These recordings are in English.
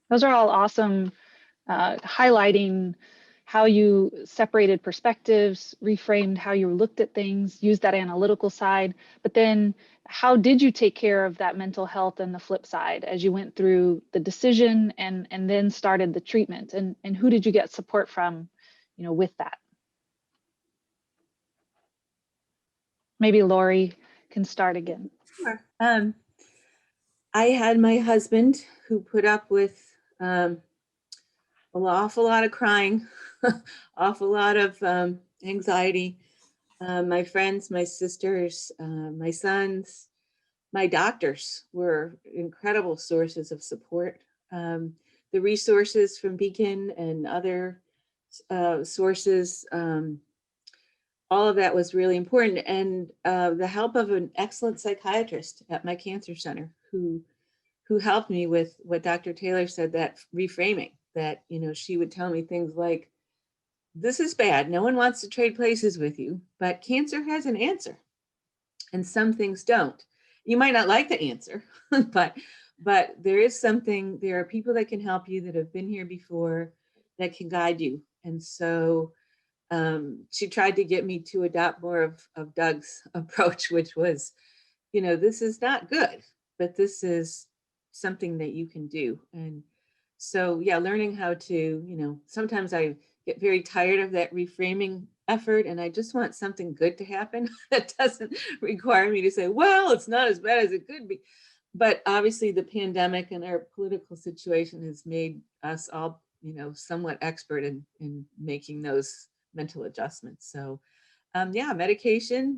Those are all awesome, highlighting how you separated perspectives, reframed how you looked at things, used that analytical side, but then how did you take care of that mental health and the flip side as you went through the decision and then started the treatment, and who did you get support from, with that? Maybe Lori can start again. Sure. I had my husband who put up with an awful lot of crying, awful lot of anxiety. My friends, my sisters, my sons, my doctors were incredible sources of support. The resources from Beacon and other sources, all of that was really important. And the help of an excellent psychiatrist at my cancer center who helped me with what Dr. Taylor said, that reframing, that, she would tell me things like, this is bad. No one wants to trade places with you, but cancer has an answer and some things don't. You might not like the answer, but there is something, there are people that can help you that have been here before that can guide you. And so she tried to get me to adopt more of Doug's approach, which was, this is not good, but this is something that you can do. And so, yeah, learning how to, sometimes I get very tired of that reframing effort and I just want something good to happen that doesn't require me to say, well, it's not as bad as it could be. But obviously the pandemic and our political situation has made us all, somewhat expert in making those mental adjustments. So yeah, meditation,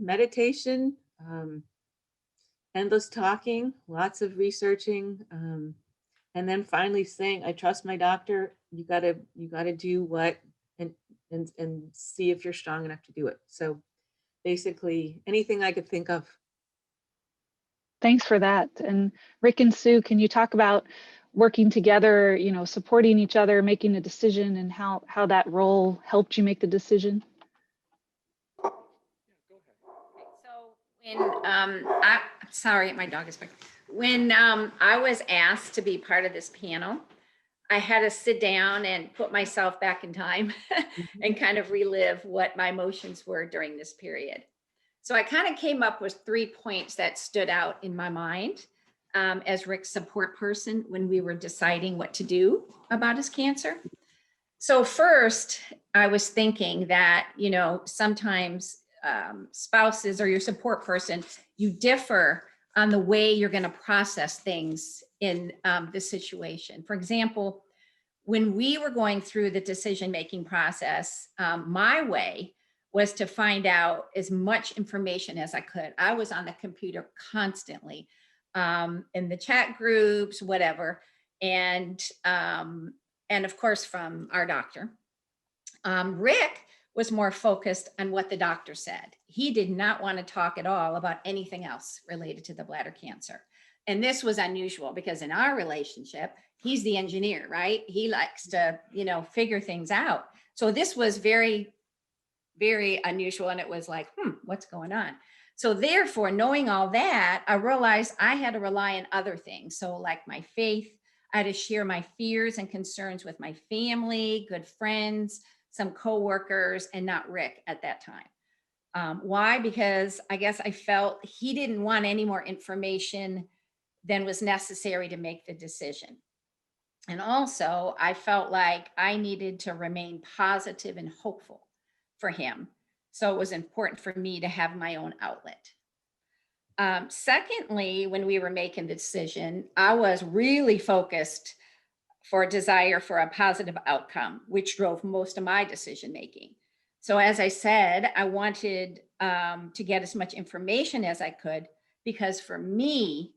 endless talking, lots of researching, and then finally saying, I trust my doctor. You gotta do what and see if you're strong enough to do it. So basically anything I could think of. Thanks for that. And Rick and Sue, can you talk about working together, supporting each other, making a decision, and how that role helped you make the decision? So when sorry, my dog is back. When I was asked to be part of this panel, I had to sit down and put myself back in time and kind of relive what my emotions were during this period. So I kind of came up with 3 points that stood out in my mind as Rick's support person when we were deciding what to do about his cancer. So first, I was thinking that, sometimes spouses or your support person, you differ on the way you're going to process things in this situation. For example, when we were going through the decision-making process, my way was to find out as much information as I could. I was on the computer constantly, in the chat groups, whatever. And of course, from our doctor. Rick was more focused on what the doctor said. He did not want to talk at all about anything else related to the bladder cancer. And this was unusual because in our relationship, he's the engineer, right? He likes to, figure things out. So this was very, very unusual. And it was like, what's going on? So therefore, knowing all that, I realized I had to rely on other things. So like my faith, I had to share my fears and concerns with my family, good friends, some coworkers, and not Rick at that time. Why? Because I guess I felt he didn't want any more information than was necessary to make the decision. And also, I felt like I needed to remain positive and hopeful for him. So it was important for me to have my own outlet. Secondly, when we were making the decision, I was really focused for a desire for a positive outcome, which drove most of my decision making. So as I said, I wanted to get as much information as I could, because for me,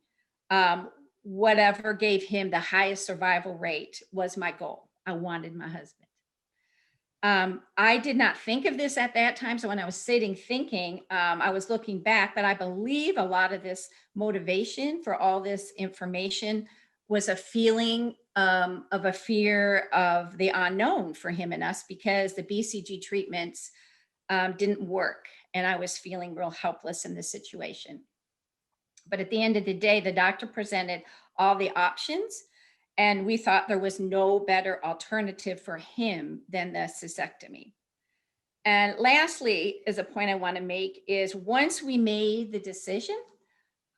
whatever gave him the highest survival rate was my goal. I wanted my husband. I did not think of this at that time. So when I was sitting thinking, I was looking back, but I believe a lot of this motivation for all this information was a feeling of a fear of the unknown for him and us, because the BCG treatments didn't work. And I was feeling real helpless in this situation. But at the end of the day, the doctor presented all the options. And we thought there was no better alternative for him than the cystectomy. And lastly, is a point I want to make is once we made the decision,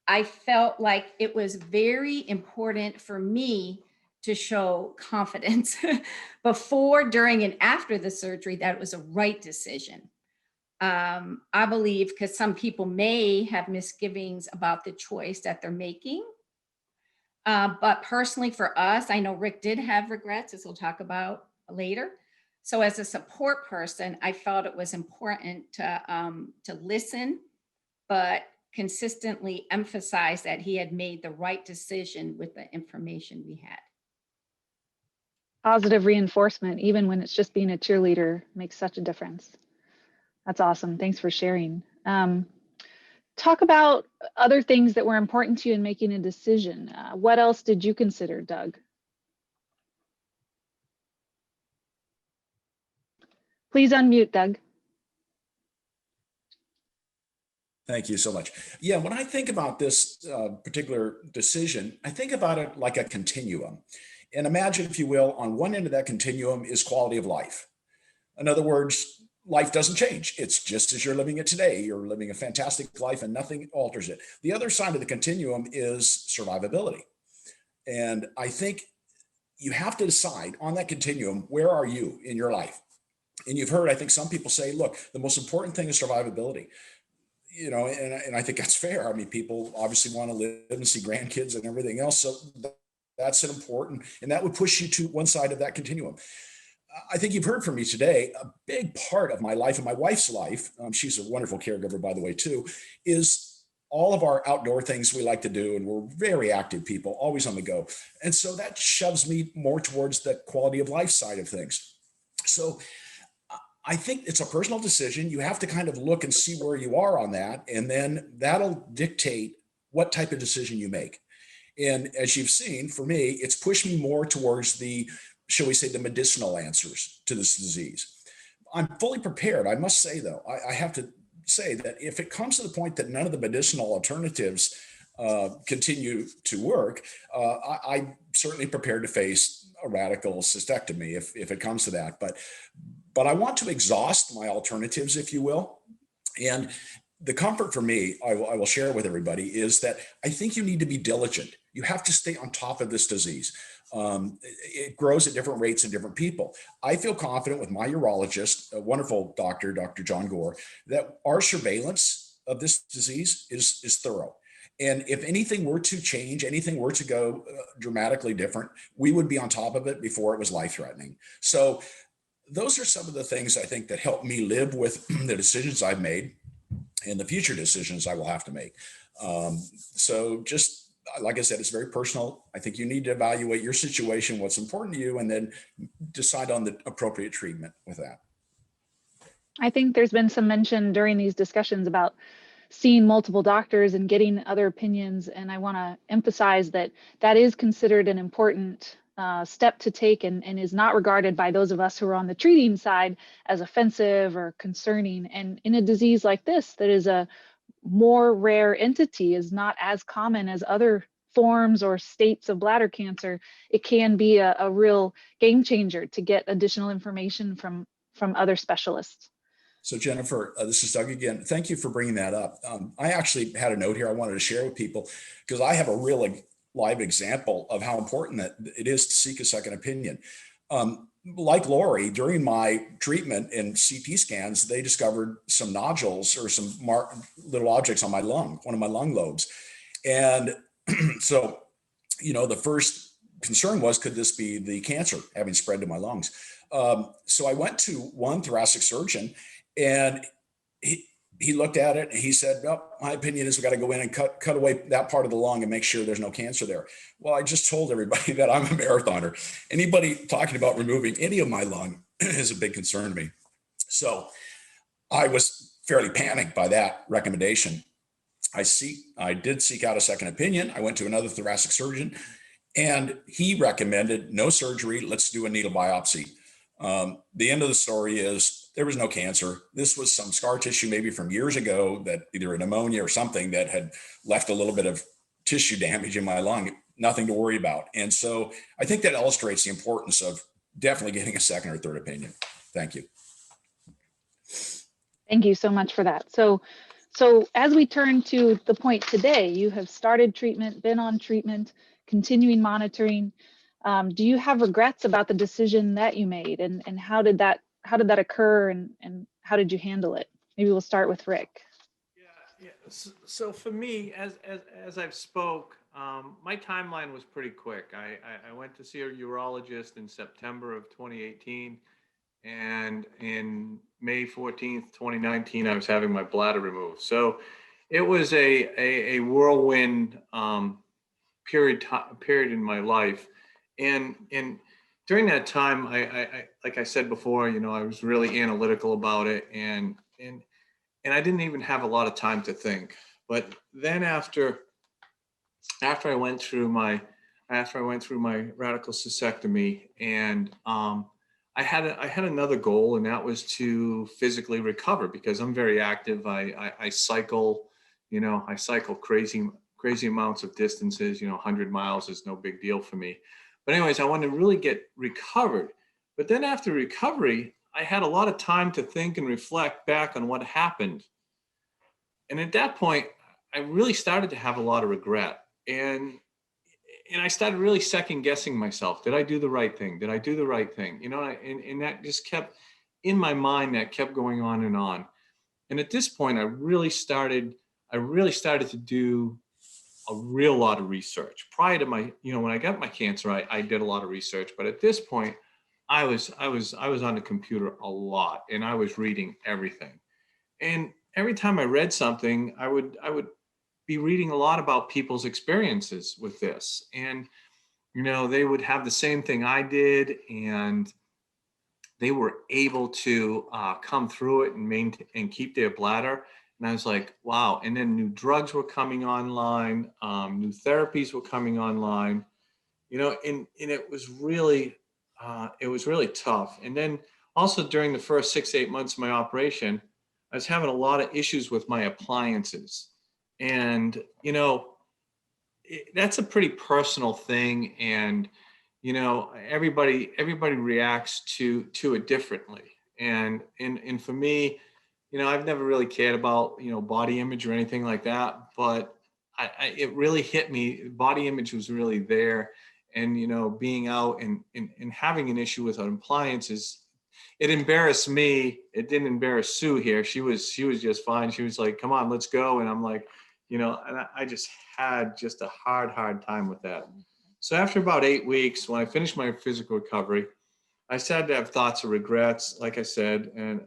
I felt like it was very important for me to show confidence before, during, and after the surgery that it was a right decision. I believe because some people may have misgivings about the choice that they're making. But personally for us, I know Rick did have regrets, as we'll talk about later. So as a support person, I felt it was important to listen, but consistently emphasize that he had made the right decision with the information we had. Positive reinforcement, even when it's just being a cheerleader, makes such a difference. That's awesome. Thanks for sharing. Talk about other things that were important to you in making a decision. What else did you consider, Doug? Please unmute, Doug. Thank you so much. Yeah, when I think about this particular decision, I think about it like a continuum. And imagine, if you will, on one end of that continuum is quality of life. In other words, life doesn't change. It's just as you're living it today. You're living a fantastic life and nothing alters it. The other side of the continuum is survivability. And I think you have to decide on that continuum, where are you in your life? And you've heard, I think some people say, look, the most important thing is survivability. You know, and I think that's fair. I mean, people obviously want to live and see grandkids and everything else. So that's an important, and that would push you to one side of that continuum. I think you've heard from me today, a big part of my life and my wife's life, she's a wonderful caregiver, by the way, too, is all of our outdoor things we like to do. And we're very active people, always on the go. And so that shoves me more towards the quality of life side of things. So I think it's a personal decision. You have to kind of look and see where you are on that. And then that'll dictate what type of decision you make. And as you've seen, for me, it's pushed me more towards the, shall we say, the medicinal answers to this disease. I'm fully prepared. I must say, though, I have to say that if it comes to the point that none of the medicinal alternatives continue to work, I'm certainly prepared to face a radical cystectomy if it comes to that. But I want to exhaust my alternatives, if you will. And the comfort for me, I will share with everybody, is that I think you need to be diligent. You have to stay on top of this disease. It grows at different rates in different people. I feel confident with my urologist, a wonderful doctor, Dr. John Gore, that our surveillance of this disease is thorough. And if anything were to change, anything were to go dramatically different, we would be on top of it before it was life-threatening. So those are some of the things I think that help me live with the decisions I've made and the future decisions I will have to make. So just like I said, it's very personal. I think you need to evaluate your situation, what's important to you, and then decide on the appropriate treatment with that. I think there's been some mention during these discussions about seeing multiple doctors and getting other opinions. And I want to emphasize that that is considered an important step to take and is not regarded by those of us who are on the treating side as offensive or concerning. And in a disease like this, that is a more rare entity, is not as common as other forms or states of bladder cancer, it can be a real game changer to get additional information from other specialists. So Jennifer, this is Doug again. Thank you for bringing that up. I actually had a note here I wanted to share with people because I have a real live example of how important that it is to seek a second opinion. Like Lori, during my treatment and CT scans, they discovered some nodules or some little objects on my lung, one of my lung lobes. And so, you know, the first concern was, could this be the cancer having spread to my lungs? So I went to one thoracic surgeon and he looked at it and he said, no, my opinion is we got to go in and cut away that part of the lung and make sure there's no cancer there. Well, I just told everybody that I'm a marathoner. Anybody talking about removing any of my lung is a big concern to me. So I was fairly panicked by that recommendation. I did seek out a second opinion. I went to another thoracic surgeon and he recommended no surgery. Let's do a needle biopsy. The end of the story is there was no cancer. This was some scar tissue, maybe from years ago, that either a pneumonia or something that had left a little bit of tissue damage in my lung. nothing to worry about. And so I think that illustrates the importance of definitely getting a second or third opinion. Thank you. Thank you so much for that. So as we turn to the point today, you have started treatment, been on treatment, continuing monitoring. Do you have regrets about the decision that you made, and how did that occur, and how did you handle it? Maybe we'll start with Rick. Yeah. So for me, as I've spoke, my timeline was pretty quick. I went to see a urologist in September of 2018, and in May 14th, 2019, I was having my bladder removed. So it was a whirlwind period in my life, and during that time, I like I said before, I was really analytical about it, and I didn't even have a lot of time to think. But then after I went through my radical cystectomy, and I had another goal, and that was to physically recover, because I'm very active. I cycle, I cycle crazy amounts of distances. 100 miles is no big deal for me. But anyways, I wanted to really get recovered. But then after recovery, I had a lot of time to think and reflect back on what happened. And at that point, I really started to have a lot of regret. And I started really second guessing myself. Did I do the right thing? Did I do the right thing? And that just kept in my mind, that kept going on and on. And at this point, I really started to do a real lot of research. Prior to my, when I got my cancer, I did a lot of research. But at this point, I was on the computer a lot, and I was reading everything. And every time I read something, I would be reading a lot about people's experiences with this. And, they would have the same thing I did, and they were able to come through it and keep their bladder. And I was like, wow. And then new drugs were coming online, new therapies were coming online, and it was really tough. And then also during the first 6 to 8 months of my operation, I was having a lot of issues with my appliances. And, that's a pretty personal thing. And, everybody reacts to it differently. And for me, I've never really cared about, body image or anything like that, but it really hit me. Body image was really there. And, being out and having an issue with appliances, it embarrassed me. It didn't embarrass Sue here. She was just fine. She was like, come on, let's go. And I'm like, and I just had just a hard time with that. So after about 8 weeks, when I finished my physical recovery, I started to have thoughts of regrets, like I said. And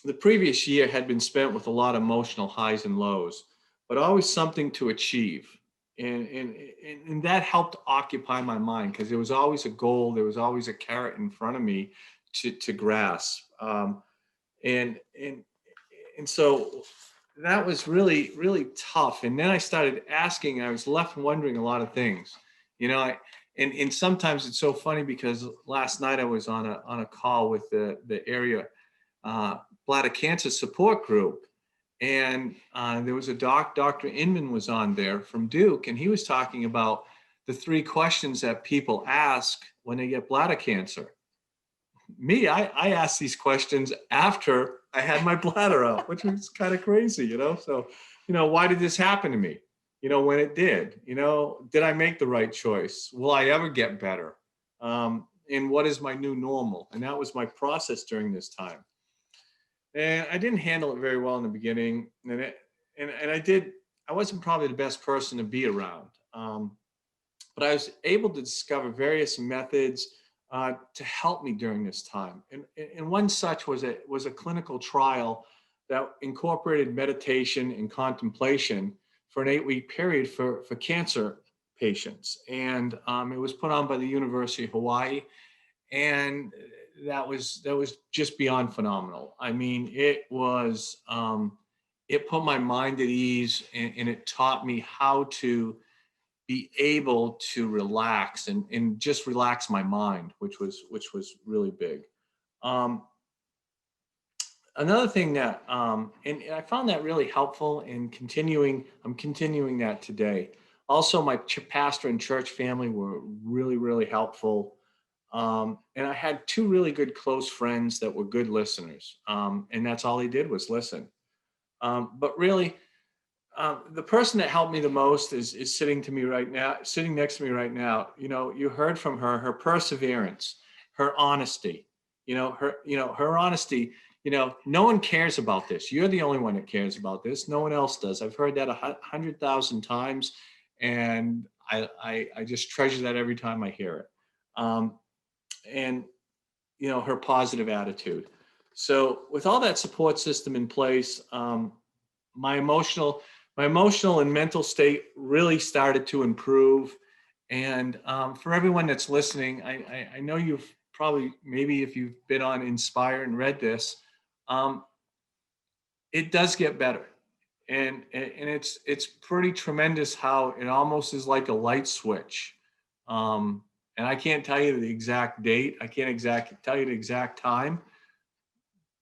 the previous year had been spent with a lot of emotional highs and lows, but always something to achieve. And that helped occupy my mind, because there was always a goal. There was always a carrot in front of me to grasp. And so that was really, really tough. And then I started asking, I was left wondering a lot of things, and sometimes it's so funny, because last night I was on a call with the area bladder cancer support group. And there was a Dr. Inman was on there from Duke, and he was talking about the 3 questions that people ask when they get bladder cancer. Me, I asked these questions after I had my bladder out, which was kind of crazy, So, why did this happen to me? When it did, did I make the right choice? Will I ever get better? And what is my new normal? And that was my process during this time. And I didn't handle it very well in the beginning. And I wasn't probably the best person to be around. But I was able to discover various methods to help me during this time. And one such was a clinical trial that incorporated meditation and contemplation for an 8-week period for cancer patients. And it was put on by the University of Hawaii. And that was just beyond phenomenal. I mean, it was, it put my mind at ease, and it taught me how to be able to relax and just relax my mind, which was really big. Another thing that, and I found that really helpful in I'm continuing that today, Also, my pastor and church family were really, really helpful. And I had two really good close friends that were good listeners. And that's all they did was listen. But really, the person that helped me the most is sitting next to me right now. You know, you heard from her, her perseverance, her honesty, her honesty. No one cares about this. You're the only one that cares about this. No one else does. I've heard that 100,000 times, and I just treasure that every time I hear it. And her positive attitude. So with all that support system in place, my emotional and mental state really started to improve. And for everyone that's listening, I know you've probably, maybe if you've been on Inspire and read this, it does get better. And it's pretty tremendous how it almost is like a light switch. And I can't tell you the exact date. I can't tell you the exact time,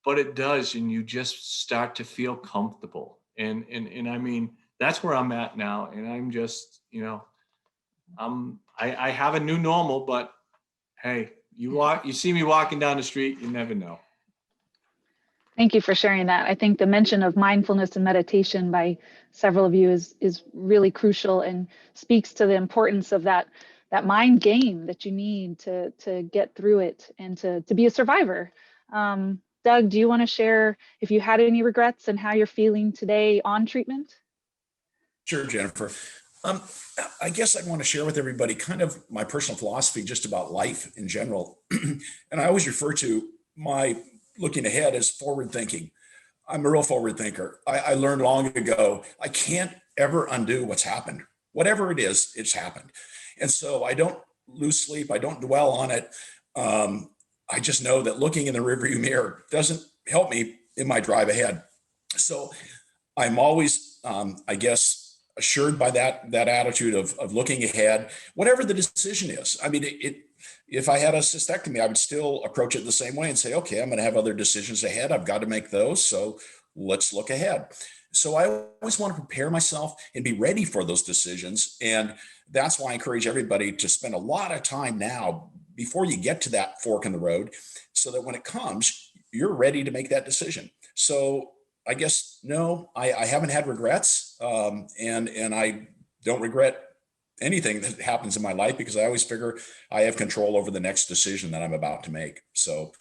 but it does. And you just start to feel comfortable. And I mean, that's where I'm at now. And I'm just, I have a new normal, but hey, you see me walking down the street, you never know. Thank you for sharing that. I think the mention of mindfulness and meditation by several of you is really crucial and speaks to the importance of that mind game that you need to get through it and to be a survivor. Doug, do you want to share if you had any regrets and how you're feeling today on treatment? Sure, Jennifer. I guess I want to share with everybody kind of my personal philosophy just about life in general. And I always refer to my looking ahead as forward thinking. I'm a real forward thinker. I learned long ago, I can't ever undo what's happened. Whatever it is, it's happened. And so I don't lose sleep. I don't dwell on it. I just know that looking in the rearview mirror doesn't help me in my drive ahead. So I'm always, I guess, assured by that attitude of looking ahead, whatever the decision is. I mean, if I had a cystectomy, I would still approach it the same way and say, okay, I'm going to have other decisions ahead. I've got to make those. So let's look ahead. So I always want to prepare myself and be ready for those decisions. And that's why I encourage everybody to spend a lot of time now before you get to that fork in the road, so that when it comes, you're ready to make that decision. So I guess, no, I haven't had regrets. And I don't regret anything that happens in my life, because I always figure I have control over the next decision that I'm about to make. So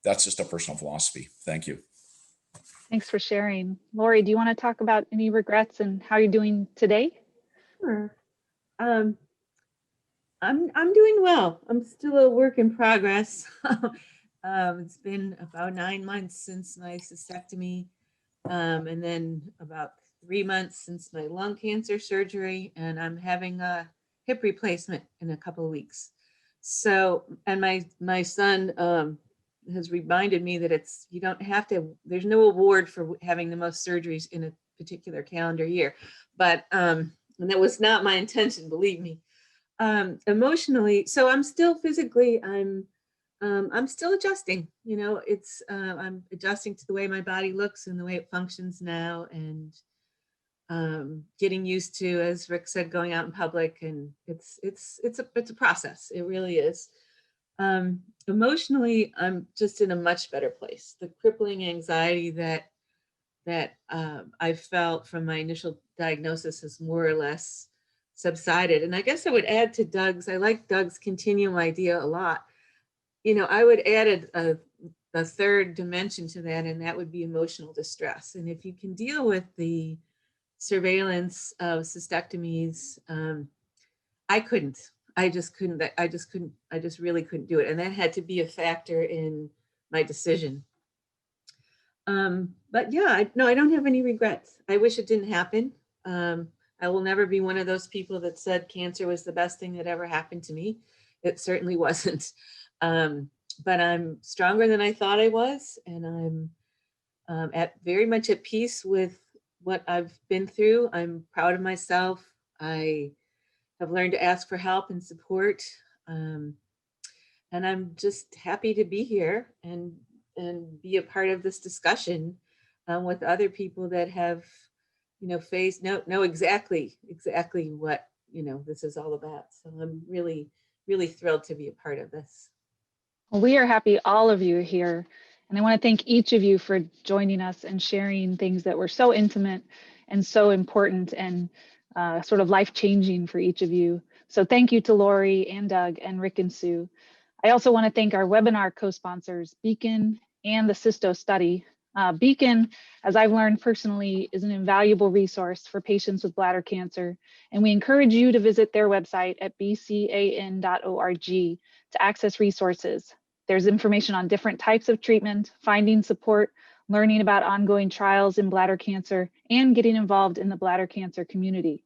that's just a personal philosophy. Thank you. Thanks for sharing. Lori, do you want to talk about any regrets and how you're doing today? Sure. I'm doing well. I'm still a work in progress. It's been about 9 months since my cystectomy, and then about 3 months since my lung cancer surgery, and I'm having a hip replacement in a couple of weeks. So, and my son has reminded me that you don't have to, there's no award for having the most surgeries in a particular calendar year, but and that was not my intention, believe me. Emotionally, so I'm still physically, I'm still adjusting. I'm adjusting to the way my body looks and the way it functions now, and getting used to, as Rick said, going out in public, and it's a process. It really is. Emotionally, I'm just in a much better place. The crippling anxiety that I felt from my initial diagnosis has more or less subsided. And I guess I would add to Doug's, I like Doug's continuum idea a lot. I would add a third dimension to that, and that would be emotional distress. And if you can deal with the surveillance of cystectomies, I just really couldn't do it. And that had to be a factor in my decision. But yeah, I don't have any regrets. I wish it didn't happen. I will never be one of those people that said cancer was the best thing that ever happened to me. It certainly wasn't. But I'm stronger than I thought I was, and I'm very much at peace with what I've been through. I'm proud of myself. I have learned to ask for help and support, and I'm just happy to be here and be a part of this discussion with other people that have, faced know exactly what this is all about. So I'm really, really thrilled to be a part of this. Well, we are happy all of you are here. And I want to thank each of you for joining us and sharing things that were so intimate and so important and sort of life-changing for each of you. So thank you to Lori and Doug and Rick and Sue. I also want to thank our webinar co-sponsors, Beacon and the Cysto Study. Beacon, as I've learned personally, is an invaluable resource for patients with bladder cancer. And we encourage you to visit their website at bcan.org to access resources. There's information on different types of treatment, finding support, learning about ongoing trials in bladder cancer, and getting involved in the bladder cancer community.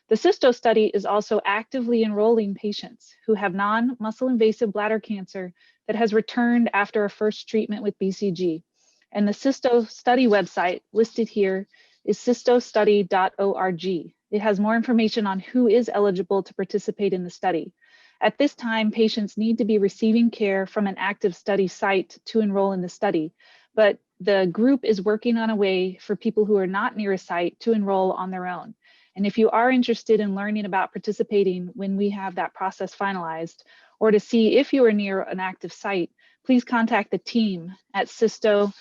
The Cysto Study is also actively enrolling patients who have non-muscle invasive bladder cancer that has returned after a first treatment with BCG. And the Cysto Study website listed here is cystostudy.org. It has more information on who is eligible to participate in the study. At this time, patients need to be receiving care from an active study site to enroll in the study, but the group is working on a way for people who are not near a site to enroll on their own. And if you are interested in learning about participating when we have that process finalized, or to see if you are near an active site, please contact the team at cysto.uw.edu.